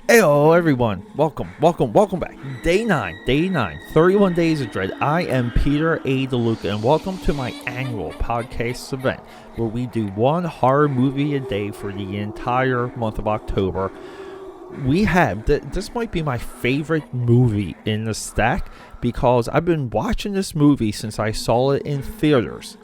Heyo everyone, welcome back. Day 9, 31 Days of Dread. I am Peter A. DeLuca, and welcome to my annual podcast event, where we do one horror movie a day for the entire month of October. We have, this might be my favorite movie in the stack, because I've been watching this movie since I saw it in theaters.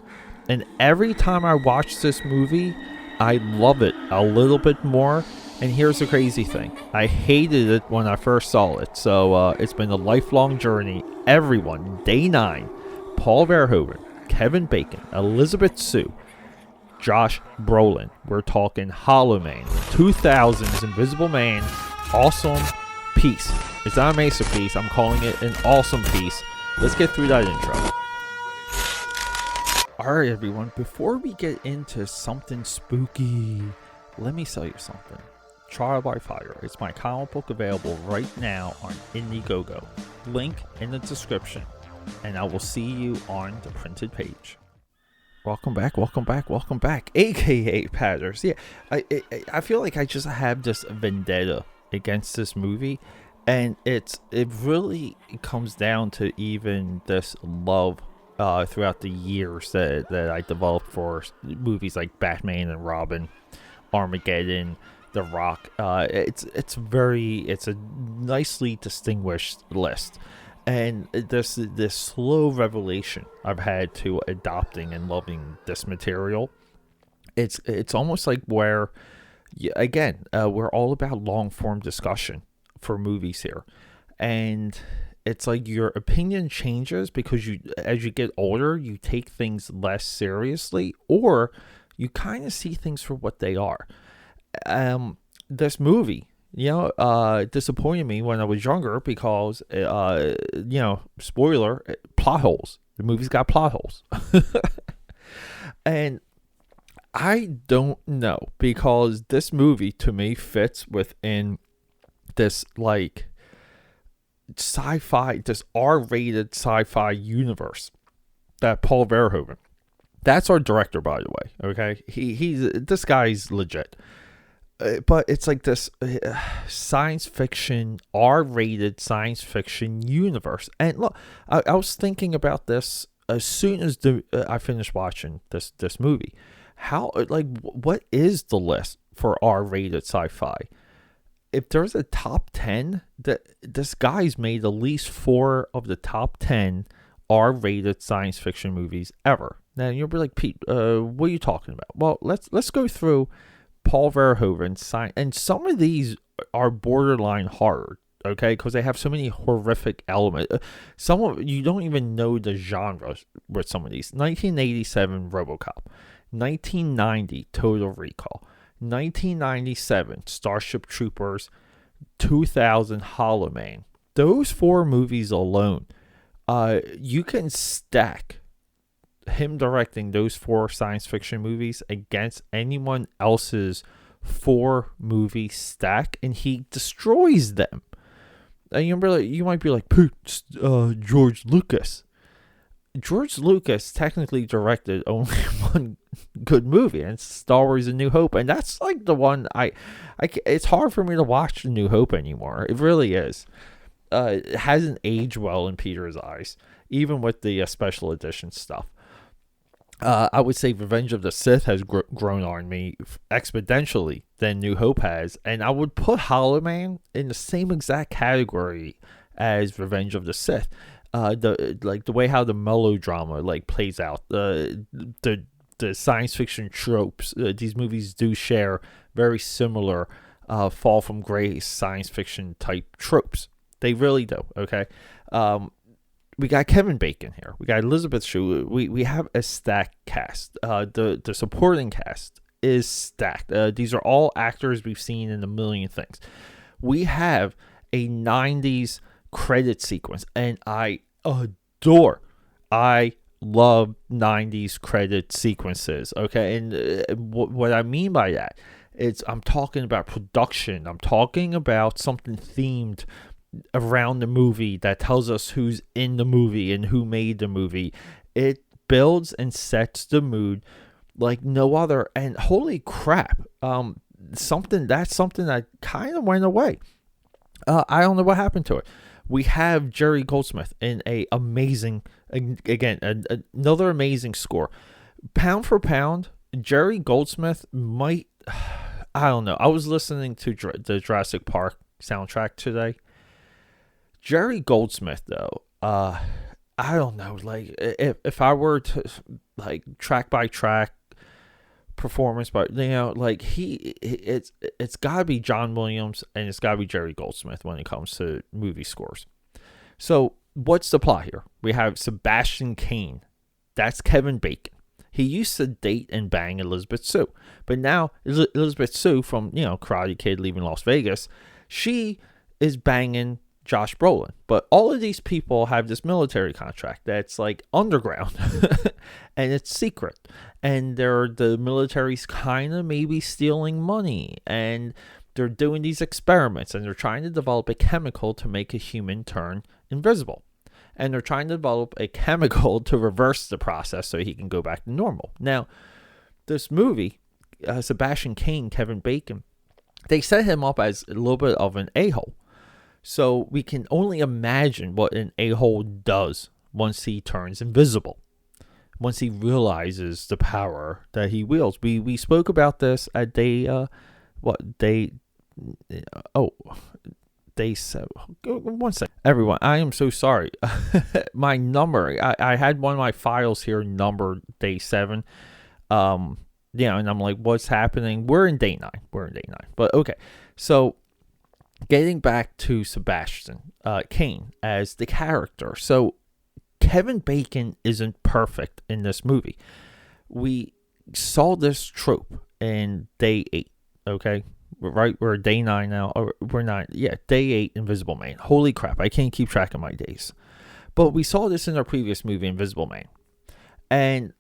And every time I watch this movie, I love it a little bit more. And here's the crazy thing. I hated it when I first saw it. So it's been a lifelong journey. Everyone, Day 9, Paul Verhoeven, Kevin Bacon, Elizabeth Shue, Josh Brolin. We're talking Hollow Man, 2000's Invisible Man, awesome piece. It's not a masterpiece. I'm calling it an awesome piece. Let's get through that intro. Alright everyone, before we get into something spooky, let me tell you something. Trial by Fire. It's my comic book available right now on Indiegogo. Link in the description. And I will see you on the printed page. Welcome back. AKA Padders. Yeah, I feel like I just have this vendetta against this movie. And it really comes down to even this love throughout the years that I developed for movies like Batman and Robin, Armageddon, The Rock. It's a nicely distinguished list, and this slow revelation I've had to adopting and loving this material. It's almost like where, again, we're all about long form discussion for movies here, and it's like your opinion changes because as you get older, you take things less seriously, or you kind of see things for what they are. This movie, disappointed me when I was younger because, spoiler, plot holes. The movie's got plot holes. And I don't know, because this movie to me fits within this like sci-fi, this R-rated sci-fi universe that Paul Verhoeven, that's our director, by the way. Okay, this guy's legit. But it's like this science fiction, R-rated science fiction universe. And look, I was thinking about this as soon as I finished watching this movie. What is the list for R-rated sci-fi? If there's a top 10, this guy's made at least 4 of the top 10 R-rated science fiction movies ever. Now you'll be like, Pete, what are you talking about? Well, let's go through Paul Verhoeven, and some of these are borderline horror, okay, because they have so many horrific elements. Some of you don't even know the genre with some of these. 1987 RoboCop, 1990 Total Recall, 1997 Starship Troopers, 2000 Hollow Man. Those 4 movies alone, you can stack him directing those 4 science fiction movies against anyone else's 4 movie stack, and he destroys them. And you might be like, George Lucas. George Lucas technically directed only one good movie, and it's Star Wars: A New Hope, and that's like the one it's hard for me to watch A New Hope anymore. It really is. It hasn't aged well in Peter's eyes, even with the special edition stuff. I would say Revenge of the Sith has grown on me exponentially than New Hope has, and I would put Hollow Man in the same exact category as Revenge of the Sith. The way how the melodrama plays out, the science fiction tropes. These movies do share very similar fall from grace science fiction type tropes. They really do. Okay. We got Kevin Bacon here. We got Elizabeth Shue. We have a stacked cast. The supporting cast is stacked. These are all actors we've seen in a million things. We have a 90s credit sequence, and I love 90s credit sequences. Okay, and what I mean by that is I'm talking about production. I'm talking about something themed around the movie that tells us who's in the movie and who made the movie. It builds and sets the mood like no other. And holy crap, something that kind of went away. I don't know what happened to it. We have Jerry Goldsmith in a amazing, again, another amazing score. Pound for pound, Jerry Goldsmith might, I don't know. I was listening to the Jurassic Park soundtrack today. Jerry Goldsmith, though, I don't know. Like, if I were to, like, track by track, performance, but like it's got to be John Williams and it's got to be Jerry Goldsmith when it comes to movie scores. So what's the plot here? We have Sebastian Cain. That's Kevin Bacon. He used to date and bang Elizabeth Sue, but now Elizabeth Sue from Karate Kid Leaving Las Vegas, she is banging Josh Brolin. But all of these people have this military contract that's like underground and it's secret. And the military's kind of maybe stealing money, and they're doing these experiments, and they're trying to develop a chemical to make a human turn invisible. And they're trying to develop a chemical to reverse the process so he can go back to normal. Now, this movie, Sebastian Cain, Kevin Bacon, they set him up as a little bit of an a-hole. So we can only imagine what an a-hole does once he turns invisible, once he realizes the power that he wields. We spoke about this at day 7. 1 second. Everyone, I am so sorry. My number, I had one of my files here numbered day 7. And I'm like, what's happening? We're in day 9. But okay. So getting back to Sebastian Cain as the character. So Kevin Bacon isn't perfect in this movie. We saw this trope in day 8. Okay. Right, we're day 9 now. Or we're not. Yeah, day 8, Invisible Man. Holy crap, I can't keep track of my days. But we saw this in our previous movie, Invisible Man, and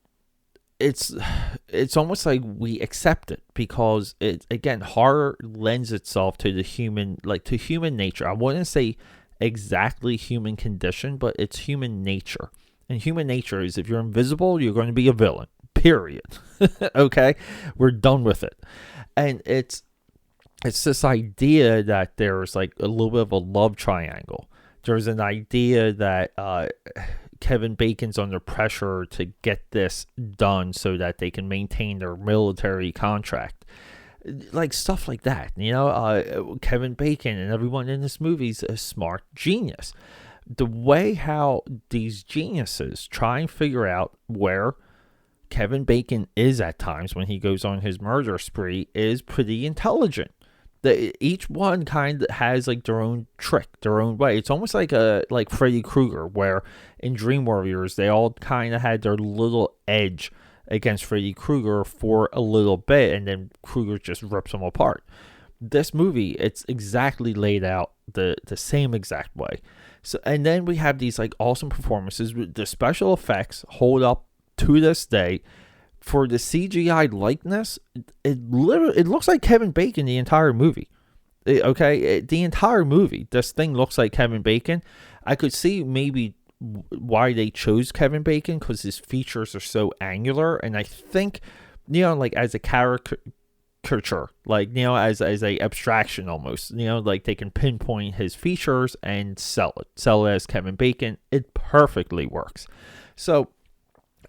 it's almost like we accept it because it, again, horror lends itself to the human, like to human nature. I wouldn't say exactly human condition, but it's human nature. And human nature is if you're invisible, you're going to be a villain. Period. Okay, we're done with it, and it's this idea that there's like a little bit of a love triangle. There's an idea that Kevin Bacon's under pressure to get this done so that they can maintain their military contract. Like stuff like that. Kevin Bacon and everyone in this movie is a smart genius. The way how these geniuses try and figure out where Kevin Bacon is at times when he goes on his murder spree is pretty intelligent. Each one kind of has like their own trick, their own way. It's almost like Freddy Krueger, where in Dream Warriors they all kind of had their little edge against Freddy Krueger for a little bit, and then Krueger just rips them apart. This movie, it's exactly laid out the same exact way. So, and then we have these like awesome performances. The special effects hold up to this day. For the CGI likeness, it looks like Kevin Bacon the entire movie. The entire movie, this thing looks like Kevin Bacon. I could see maybe why they chose Kevin Bacon, because his features are so angular, and I think, like as a caricature, like as a abstraction almost, like they can pinpoint his features and sell it as Kevin Bacon. It perfectly works. So.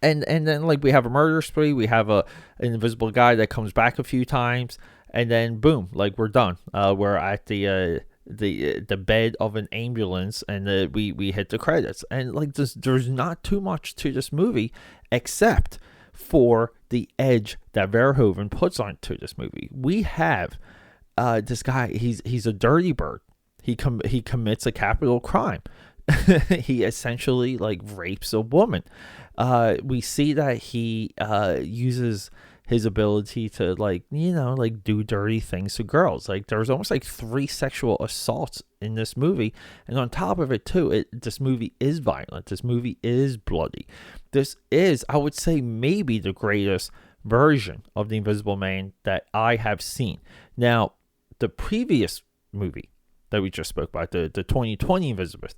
And then like we have a murder spree, we have an invisible guy that comes back a few times, and then boom, like we're done. We're at the bed of an ambulance, and we hit the credits. And like there's not too much to this movie except for the edge that Verhoeven puts onto this movie. We have this guy. He's a dirty bird. He commits a capital crime. He essentially like rapes a woman. We see that he uses his ability to like do dirty things to girls. Like there's almost like 3 sexual assaults in this movie, and on top of it too, this movie is violent. This movie is bloody. This is, I would say, maybe the greatest version of the Invisible Man that I have seen. Now, the previous movie that we just spoke about, the 2020 Elizabeth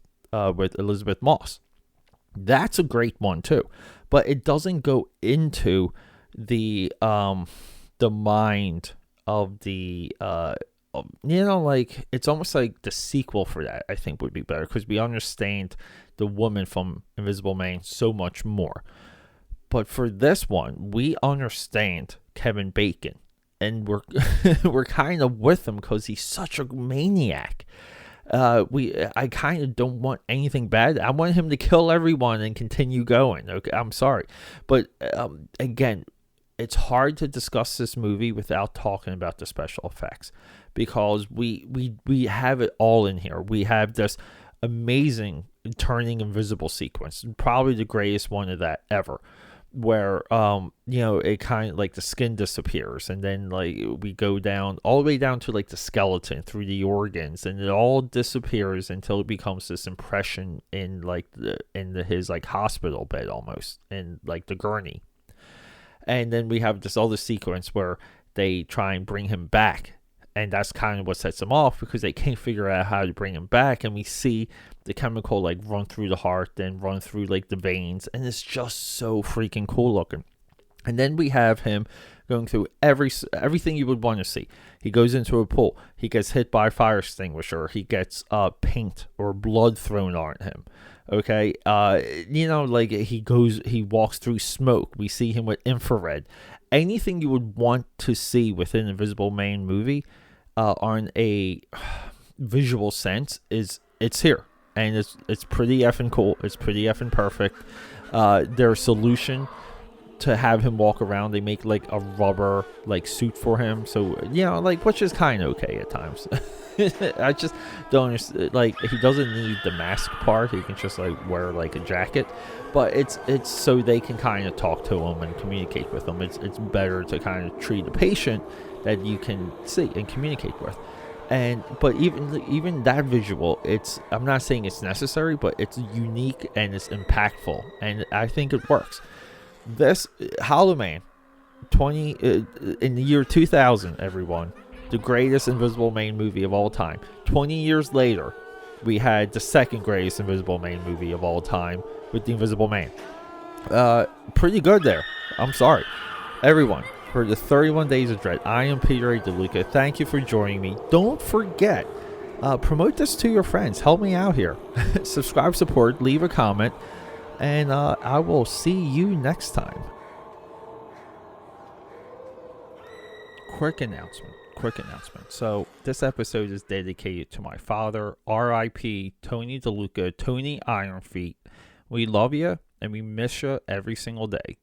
with Elizabeth Moss. That's a great one too, but it doesn't go into the mind of the like it's almost like the sequel for that, I think, would be better, because we understand the woman from Invisible Man so much more. But for this one, we understand Kevin Bacon, and we're we're kind of with him because he's such a maniac. I kind of don't want anything bad. I want him to kill everyone and continue going. Okay, I'm sorry, but again, it's hard to discuss this movie without talking about the special effects, because we have it all in here. We have this amazing turning invisible sequence, probably the greatest one of that ever, where it kind of like the skin disappears, and then like we go down all the way down to like the skeleton through the organs, and it all disappears until it becomes this impression in like his like hospital bed, almost in like the gurney. And then we have this other sequence where they try and bring him back, and that's kind of what sets him off, because they can't figure out how to bring him back. And we see the chemical like run through the heart, then run through like the veins, and it's just so freaking cool looking. And then we have him going through everything you would want to see. He goes into a pool. He gets hit by a fire extinguisher. He gets paint or blood thrown on him. Okay, like he walks through smoke. We see him with infrared. Anything you would want to see within Invisible Man movie, on a visual sense, it's here, and it's pretty effing cool. It's pretty effing perfect. Their solution to have him walk around, they make like a rubber like suit for him, so like, which is kind of okay at times. I just don't understand, like, he doesn't need the mask part. He can just like wear like a jacket, but it's so they can kind of talk to him and communicate with him. It's better to kind of treat a patient that you can see and communicate with. But even that visual, I'm not saying it's necessary, but it's unique and it's impactful, and I think it works. This Hollow Man, in the year 2000, everyone, the greatest Invisible Man movie of all time. 20 years later, we had the second greatest Invisible Man movie of all time with The Invisible Man. Pretty good there. I'm sorry, everyone. For the 31 Days of Dread, I am Peter A. DeLuca. Thank you for joining me. Don't forget, promote this to your friends. Help me out here. Subscribe, support, leave a comment, and I will see you next time. Quick announcement. So this episode is dedicated to my father, R.I.P. Tony DeLuca, Tony Iron Feet. We love you, and we miss you every single day.